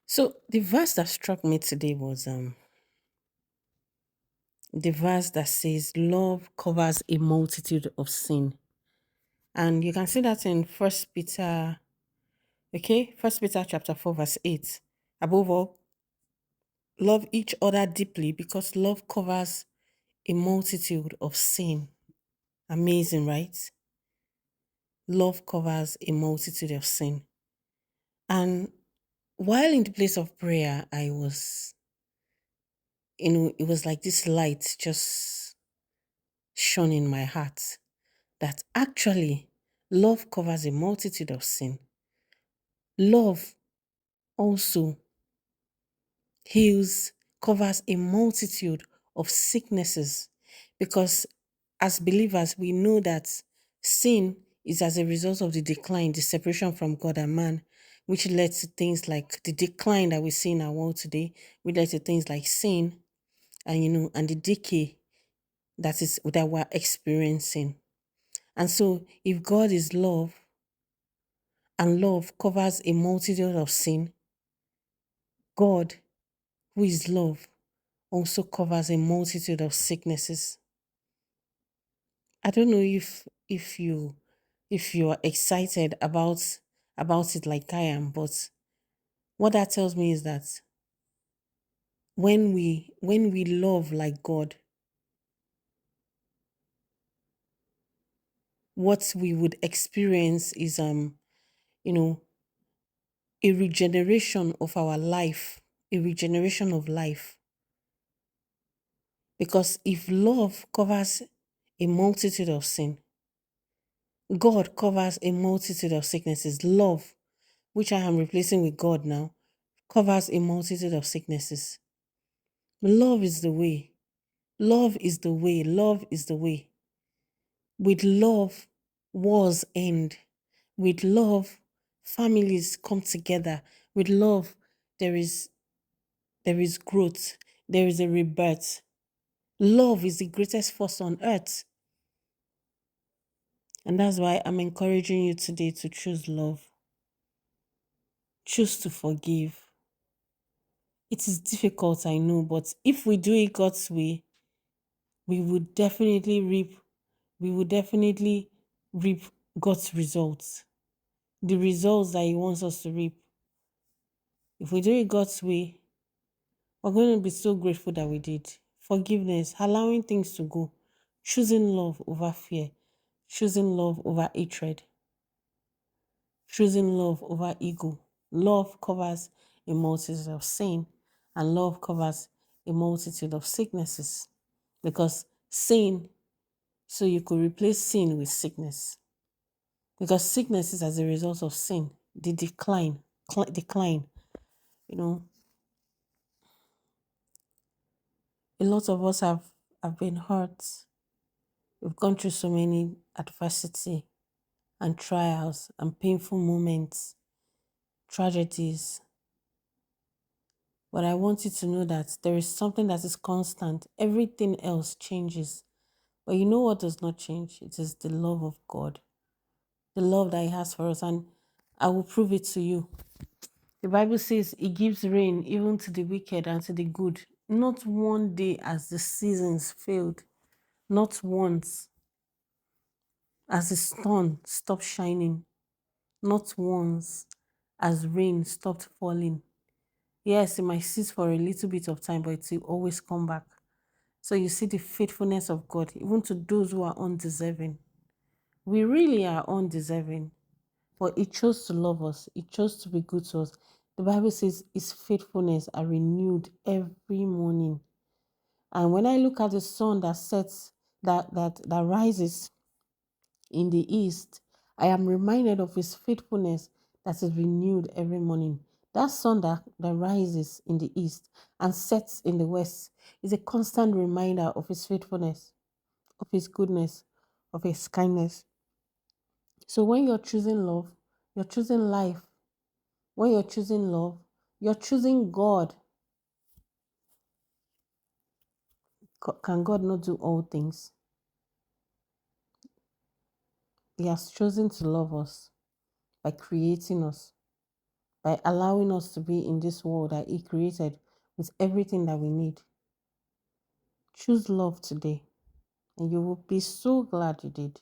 So the verse that struck me today was the verse that says love covers a multitude of sin. And you can see that in First Peter, okay, First Peter chapter 4, verse 8. Above all, love each other deeply because love covers a multitude of sin. Amazing, right? Love covers a multitude of sin. And while in the place of prayer, it was like this light just shone in my heart that actually love covers a multitude of sin. Love also heals, covers a multitude of sicknesses because as believers, we know that sin is as a result of the decline, the separation from God and man, which led to things like the decline that we see in our world today, which led to things like sin and and the decay that we're experiencing. And so if God is love and love covers a multitude of sin, God, who is love, also covers a multitude of sicknesses. I don't know if you're excited about it like I am, but what that tells me is that when we love like God, what we would experience is you know a regeneration of our life, a regeneration of life. Because if love covers a multitude of sin, God covers a multitude of sicknesses. Love, which I am replacing with God now, covers a multitude of sicknesses. Love is the way. Love is the way. Love is the way. With love, wars end. With love, families come together. With love, there is there is growth. There is a rebirth. Love is the greatest force on earth. And that's why I'm encouraging you today to choose love. Choose to forgive. It is difficult, I know, but if we do it God's way, we would definitely reap we would definitely reap God's results. The results that He wants us to reap. If we do it God's way, we're going to be so grateful that we did. Forgiveness, allowing things to go, choosing love over fear, choosing love over hatred, choosing love over ego. Love covers a multitude of sin, and love covers a multitude of sicknesses. Because sin, so you could replace sin with sickness. Because sickness is as a result of sin, the decline. You know, a lot of us have been hurt. We've gone through so many adversity and trials and painful moments, tragedies. But I want you to know that there is something that is constant. Everything else changes. But you know what does not change? It is the love of God, the love that He has for us. And I will prove it to you. The Bible says He gives rain even to the wicked and to the good. Not one day as the seasons failed. Not once as the sun stopped shining. Not once as rain stopped falling. Yes, it might cease for a little bit of time, but it will always come back. So you see the faithfulness of God, even to those who are undeserving. We really are undeserving, but He chose to love us. He chose to be good to us. The Bible says His faithfulness are renewed every morning. And when I look at the sun that sets, that rises in the east, I am reminded of His faithfulness that is renewed every morning. That sun that rises in the east and sets in the west is a constant reminder of His faithfulness, of His goodness, of His kindness. So when you're choosing love, you're choosing life. When you're choosing love, you're choosing God. Can God not do all things? He has chosen to love us by creating us, by allowing us to be in this world that He created with everything that we need. Choose love today, and you will be so glad you did.